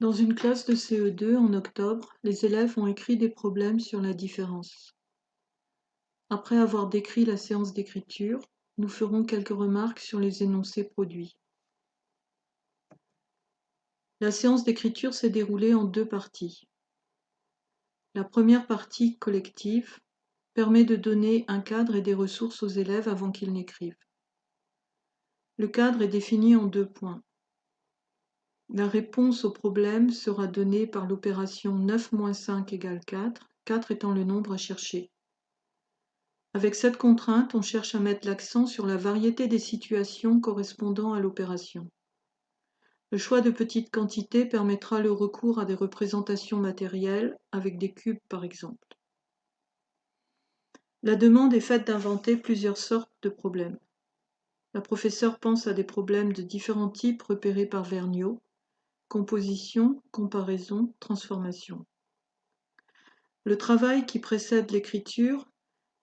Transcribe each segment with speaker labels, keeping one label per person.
Speaker 1: Dans une classe de CE2 en octobre, les élèves ont écrit des problèmes sur la différence. Après avoir décrit la séance d'écriture, nous ferons quelques remarques sur les énoncés produits. La séance d'écriture s'est déroulée en deux parties. La première partie, collective, permet de donner un cadre et des ressources aux élèves avant qu'ils n'écrivent. Le cadre est défini en 2 points. La réponse au problème sera donnée par l'opération 9-5 égale 4, 4 étant le nombre à chercher. Avec cette contrainte, on cherche à mettre l'accent sur la variété des situations correspondant à l'opération. Le choix de petites quantités permettra le recours à des représentations matérielles, avec des cubes par exemple. La demande est faite d'inventer plusieurs sortes de problèmes. La professeure pense à des problèmes de différents types repérés par Vergniaud: composition, comparaison, transformation. Le travail qui précède l'écriture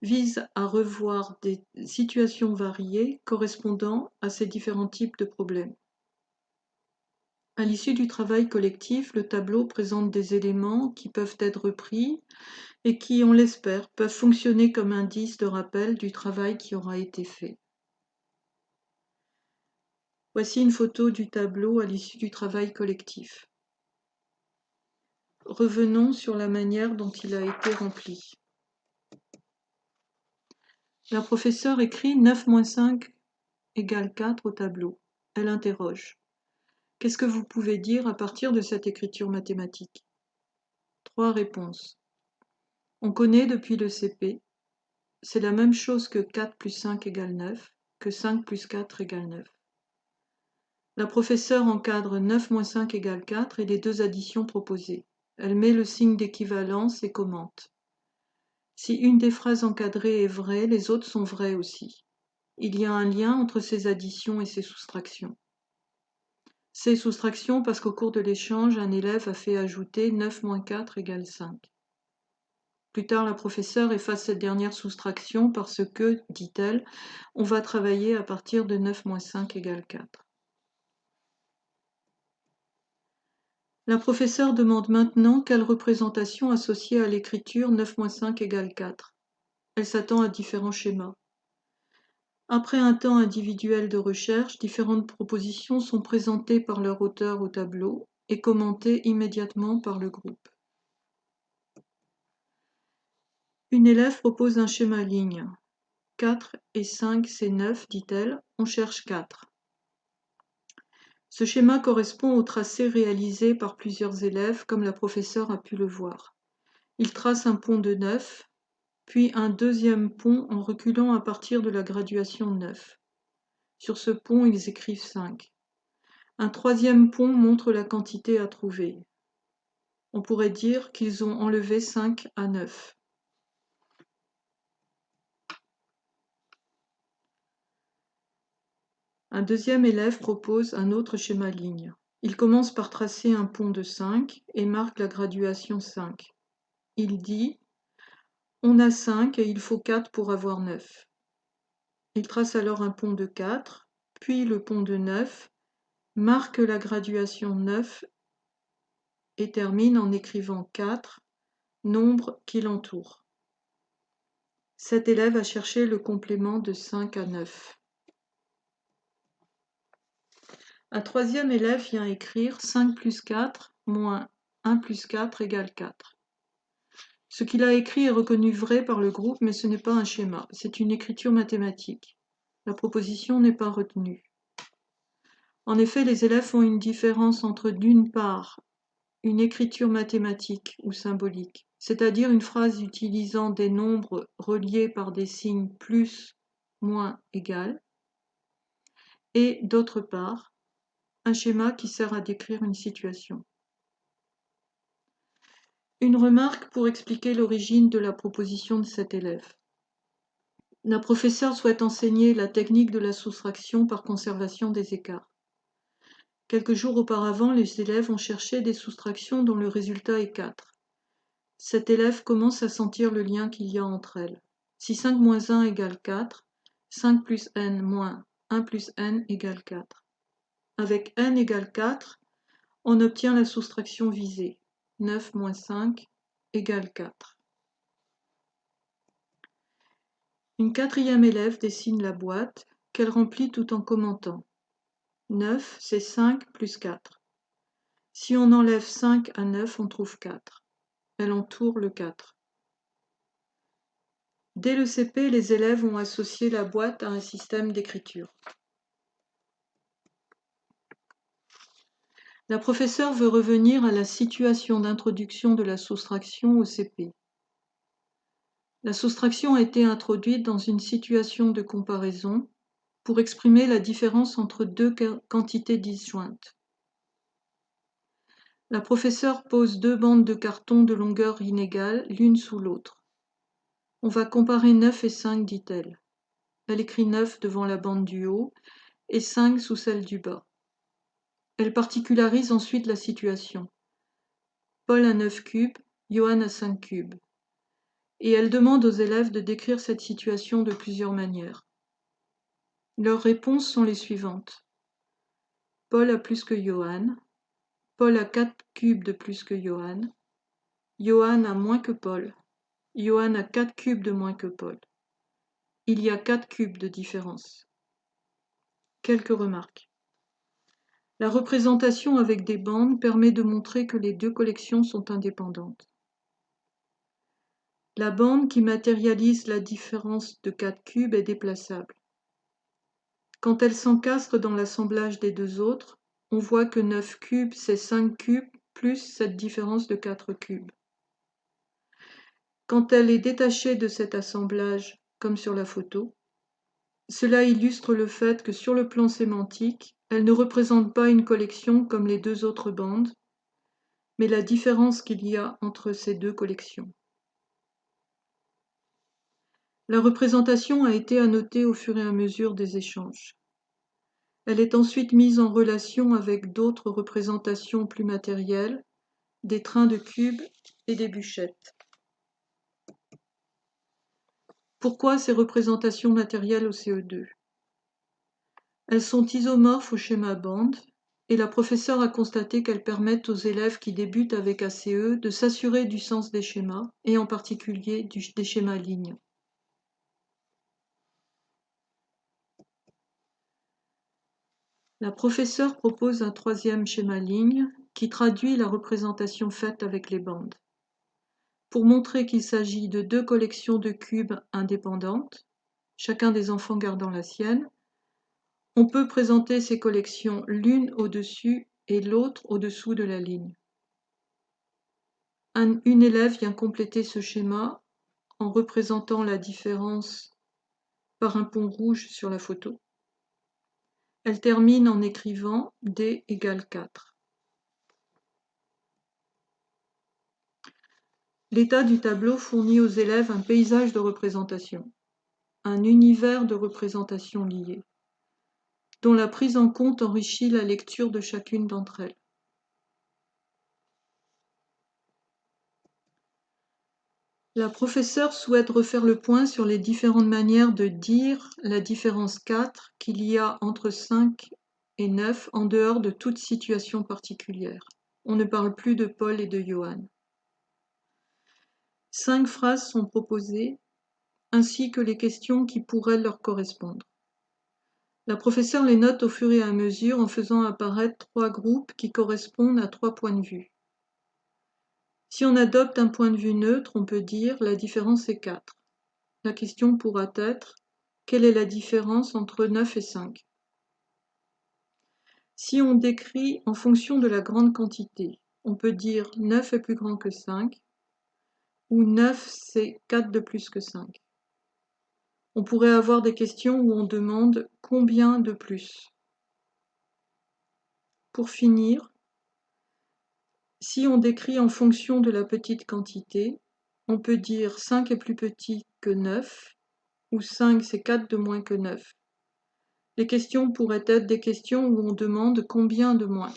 Speaker 1: vise à revoir des situations variées correspondant à ces différents types de problèmes. À l'issue du travail collectif, le tableau présente des éléments qui peuvent être repris et qui, on l'espère, peuvent fonctionner comme indice de rappel du travail qui aura été fait. Voici une photo du tableau à l'issue du travail collectif. Revenons sur la manière dont il a été rempli. La professeure écrit 9-5 égale 4 au tableau. Elle interroge. Qu'est-ce que vous pouvez dire à partir de cette écriture mathématique? 3 réponses. On connaît depuis le CP. C'est la même chose que 4 plus 5 égale 9, que 5 plus 4 égale 9. La professeure encadre 9-5 égale 4 et les deux additions proposées. Elle met le signe d'équivalence et commente. Si une des phrases encadrées est vraie, les autres sont vraies aussi. Il y a un lien entre ces additions et ces soustractions. Ces soustractions parce qu'au cours de l'échange, un élève a fait ajouter 9 moins 4 égale 5. Plus tard, la professeure efface cette dernière soustraction parce que, dit-elle, on va travailler à partir de 9 moins 5 égale 4. La professeure demande maintenant quelle représentation associée à l'écriture 9 moins 5 égale 4. Elle s'attend à différents schémas. Après un temps individuel de recherche, différentes propositions sont présentées par leur auteur au tableau et commentées immédiatement par le groupe. Une élève propose un schéma ligne. 4 et 5, c'est 9, dit-elle, on cherche 4. Ce schéma correspond au tracé réalisé par plusieurs élèves, comme la professeure a pu le voir. Ils tracent un pont de 9, puis un deuxième pont en reculant à partir de la graduation 9. Sur ce pont, ils écrivent 5. Un troisième pont montre la quantité à trouver. On pourrait dire qu'ils ont enlevé 5 à 9. Un deuxième élève propose un autre schéma ligne. Il commence par tracer un pont de 5 et marque la graduation 5. Il dit « On a 5 et il faut 4 pour avoir 9 ». Il trace alors un pont de 4, puis le pont de 9, marque la graduation 9 et termine en écrivant 4, nombre qui l'entoure. Cet élève a cherché le complément de 5 à 9. Un troisième élève vient écrire 5 plus 4 moins 1 plus 4 égale 4. Ce qu'il a écrit est reconnu vrai par le groupe, mais ce n'est pas un schéma, c'est une écriture mathématique. La proposition n'est pas retenue. En effet, les élèves font une différence entre, d'une part, une écriture mathématique ou symbolique, c'est-à-dire une phrase utilisant des nombres reliés par des signes plus, moins, égal, et d'autre part, un schéma qui sert à décrire une situation. Une remarque pour expliquer l'origine de la proposition de cet élève. La professeure souhaite enseigner la technique de la soustraction par conservation des écarts. Quelques jours auparavant, les élèves ont cherché des soustractions dont le résultat est 4. Cet élève commence à sentir le lien qu'il y a entre elles. Si 5 moins 1 égale 4, 5 plus n moins 1 plus n égale 4. Avec n égale 4, On obtient la soustraction visée. 9 moins 5 égale 4. Une quatrième élève dessine la boîte qu'elle remplit tout en commentant. 9, c'est 5 plus 4. Si on enlève 5 à 9, on trouve 4. Elle entoure le 4. Dès le CP, les élèves ont associé la boîte à un système d'écriture. La professeure veut revenir à la situation d'introduction de la soustraction au CP. La soustraction a été introduite dans une situation de comparaison pour exprimer la différence entre deux quantités disjointes. La professeure pose deux bandes de carton de longueur inégale l'une sous l'autre. On va comparer 9 et 5, dit-elle. Elle écrit 9 devant la bande du haut et 5 sous celle du bas. Elle particularise ensuite la situation. Paul a 9 cubes, Johan a 5 cubes. Et elle demande aux élèves de décrire cette situation de plusieurs manières. Leurs réponses sont les suivantes. Paul a plus que Johan. Paul a 4 cubes de plus que Johan. Johan a moins que Paul. Johan a 4 cubes de moins que Paul. Il y a 4 cubes de différence. Quelques remarques. La représentation avec des bandes permet de montrer que les deux collections sont indépendantes. La bande qui matérialise la différence de 4 cubes est déplaçable. Quand elle s'encastre dans l'assemblage des deux autres, on voit que 9 cubes, c'est 5 cubes plus cette différence de 4 cubes. Quand elle est détachée de cet assemblage, comme sur la photo, cela illustre le fait que sur le plan sémantique, elle ne représente pas une collection comme les deux autres bandes, mais la différence qu'il y a entre ces deux collections. La représentation a été annotée au fur et à mesure des échanges. Elle est ensuite mise en relation avec d'autres représentations plus matérielles, des trains de cubes et des bûchettes. Pourquoi ces représentations matérielles au CE2 ? Elles sont isomorphes au schéma bande, et la professeure a constaté qu'elles permettent aux élèves qui débutent avec ACE de s'assurer du sens des schémas, et en particulier des schémas lignes. La professeure propose un troisième schéma ligne qui traduit la représentation faite avec les bandes. Pour montrer qu'il s'agit de deux collections de cubes indépendantes, chacun des enfants gardant la sienne, on peut présenter ces collections l'une au-dessus et l'autre au-dessous de la ligne. Une élève vient compléter ce schéma en représentant la différence par un pont rouge sur la photo. Elle termine en écrivant D égale 4. L'état du tableau fournit aux élèves un paysage de représentation, un univers de représentation liés, dont la prise en compte enrichit la lecture de chacune d'entre elles. La professeure souhaite refaire le point sur les différentes manières de dire la différence 4 qu'il y a entre 5 et 9 en dehors de toute situation particulière. On ne parle plus de Paul et de Johan. 5 phrases sont proposées, ainsi que les questions qui pourraient leur correspondre. La professeure les note au fur et à mesure en faisant apparaître 3 groupes qui correspondent à 3 points de vue. Si on adopte un point de vue neutre, on peut dire la différence est 4. La question pourra être quelle est la différence entre 9 et 5 ? Si on décrit en fonction de la grande quantité, on peut dire 9 est plus grand que 5 ou 9 c'est 4 de plus que 5. On pourrait avoir des questions où on demande combien de plus. Pour finir, si on décrit en fonction de la petite quantité, on peut dire 5 est plus petit que 9 ou 5 c'est 4 de moins que 9. Les questions pourraient être des questions où on demande combien de moins.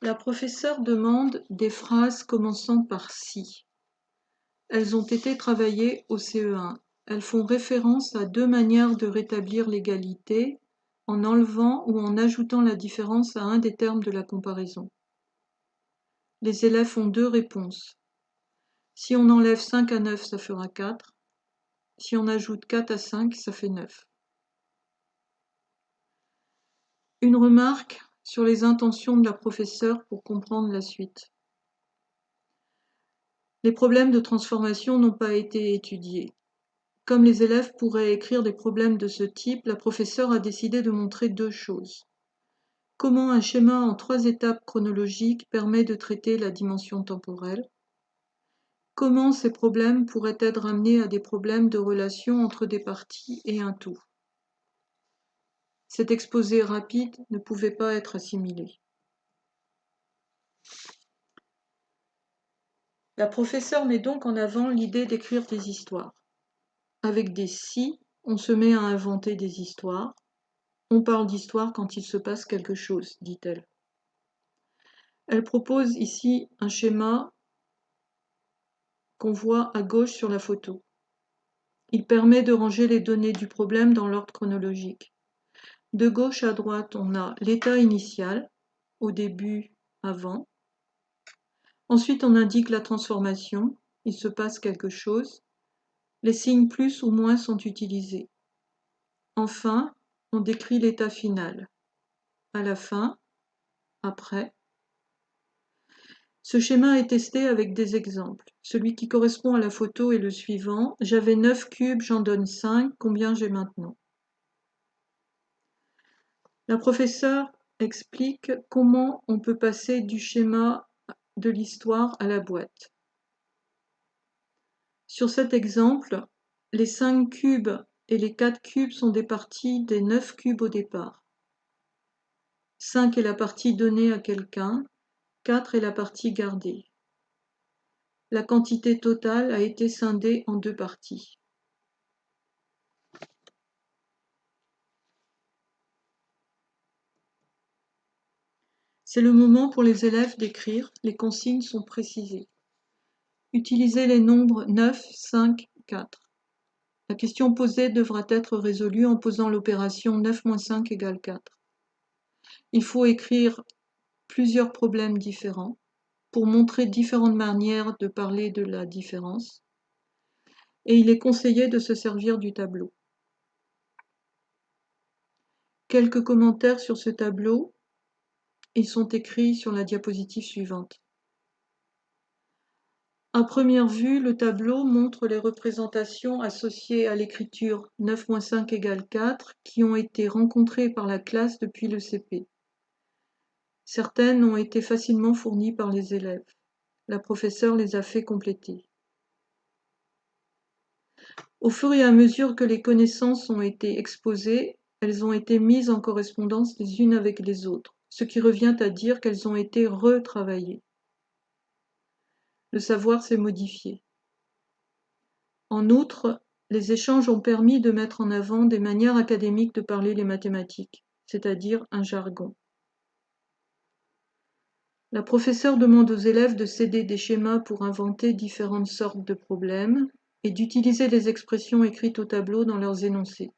Speaker 1: La professeure demande des phrases commençant par si. Elles ont été travaillées au CE1. Elles font référence à deux manières de rétablir l'égalité, en enlevant ou en ajoutant la différence à un des termes de la comparaison. Les élèves ont deux réponses. Si on enlève 5 à 9, ça fera 4. Si on ajoute 4 à 5, ça fait 9. Une remarque sur les intentions de la professeure pour comprendre la suite. Les problèmes de transformation n'ont pas été étudiés. Comme les élèves pourraient écrire des problèmes de ce type, la professeure a décidé de montrer deux choses. Comment un schéma en 3 étapes chronologiques permet de traiter la dimension temporelle. Comment ces problèmes pourraient être amenés à des problèmes de relation entre des parties et un tout. Cet exposé rapide ne pouvait pas être assimilé. La professeure met donc en avant l'idée d'écrire des histoires. Avec des si, on se met à inventer des histoires. On parle d'histoire quand il se passe quelque chose, dit-elle. Elle propose ici un schéma qu'on voit à gauche sur la photo. Il permet de ranger les données du problème dans l'ordre chronologique. De gauche à droite, on a l'état initial, au début, avant. Ensuite, on indique la transformation, il se passe quelque chose. Les signes plus ou moins sont utilisés. Enfin, on décrit l'état final. À la fin, après. Ce schéma est testé avec des exemples. Celui qui correspond à la photo est le suivant. J'avais 9 cubes, j'en donne 5. Combien j'ai maintenant? La professeure explique comment on peut passer du schéma de l'histoire à la boîte. Sur cet exemple, les 5 cubes et les 4 cubes sont des parties des 9 cubes au départ. 5 est la partie donnée à quelqu'un, 4 est la partie gardée. La quantité totale a été scindée en deux parties. C'est le moment pour les élèves d'écrire, les consignes sont précisées. Utilisez les nombres 9, 5, 4. La question posée devra être résolue en posant l'opération 9 moins 5 égale 4. Il faut écrire plusieurs problèmes différents pour montrer différentes manières de parler de la différence. Et il est conseillé de se servir du tableau. Quelques commentaires sur ce tableau. Ils sont écrits sur la diapositive suivante. À première vue, le tableau montre les représentations associées à l'écriture 9 moins 5 égale 4 qui ont été rencontrées par la classe depuis le CP. Certaines ont été facilement fournies par les élèves. La professeure les a fait compléter. Au fur et à mesure que les connaissances ont été exposées, elles ont été mises en correspondance les unes avec les autres, ce qui revient à dire qu'elles ont été retravaillées. Le savoir s'est modifié. En outre, les échanges ont permis de mettre en avant des manières académiques de parler les mathématiques, c'est-à-dire un jargon. La professeure demande aux élèves de s'aider des schémas pour inventer différentes sortes de problèmes et d'utiliser les expressions écrites au tableau dans leurs énoncés.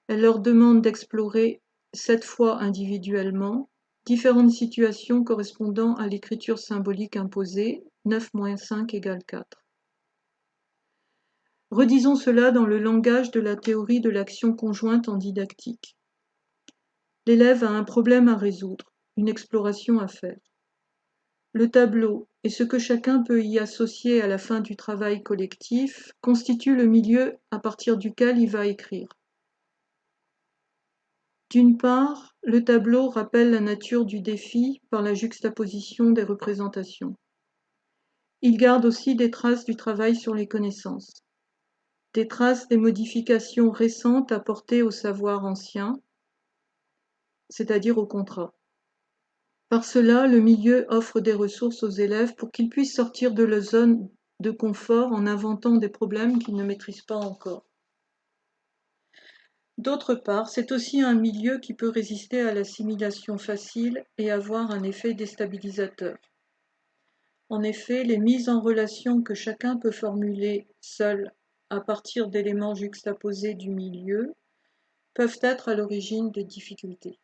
Speaker 1: Elle leur demande d'explorer, cette fois individuellement, différentes situations correspondant à l'écriture symbolique imposée, 9 moins 5 égale 4. Redisons cela dans le langage de la théorie de l'action conjointe en didactique. L'élève a un problème à résoudre, une exploration à faire. Le tableau et ce que chacun peut y associer à la fin du travail collectif constituent le milieu à partir duquel il va écrire. D'une part, le tableau rappelle la nature du défi par la juxtaposition des représentations. Il garde aussi des traces du travail sur les connaissances, des traces des modifications récentes apportées au savoir ancien, c'est-à-dire au contrat. Par cela, le milieu offre des ressources aux élèves pour qu'ils puissent sortir de leur zone de confort en inventant des problèmes qu'ils ne maîtrisent pas encore. D'autre part, c'est aussi un milieu qui peut résister à l'assimilation facile et avoir un effet déstabilisateur. En effet, les mises en relation que chacun peut formuler seul à partir d'éléments juxtaposés du milieu, peuvent être à l'origine des difficultés.